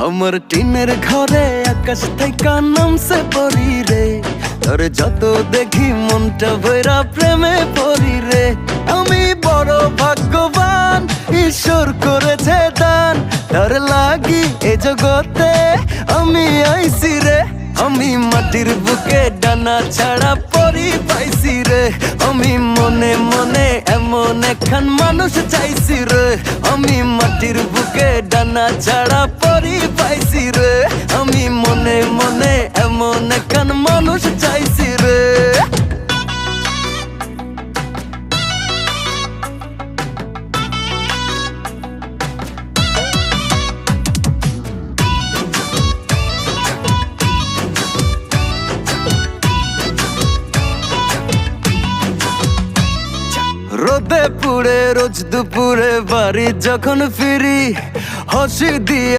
আমার টিনের ঘরে আকাশ থেকে নামছে পরি রে, তোর যত দেখি মনটা ভৈরা প্রেমে পরি রে। আমি বড় ভাগ্যবান, ঈশ্বর করেছে দান, তার লাগি এ জগতে আমি আইছি রে। আমি মাটির বুকে ডানা ছাড়া পরি পাইছি রে, আমি মনে মনে এমন একখান মানুষ চাইছি রে। আমি মাটির বুকে ডানা ছাড়া পরি পাইছি রে, আমি মনে মনে এমন একখান মানুষ চাইছি রে। রোদে পুড়ে রোজ দুপুরে বাড়ি যখন ফিরি, হাসি দিয়ে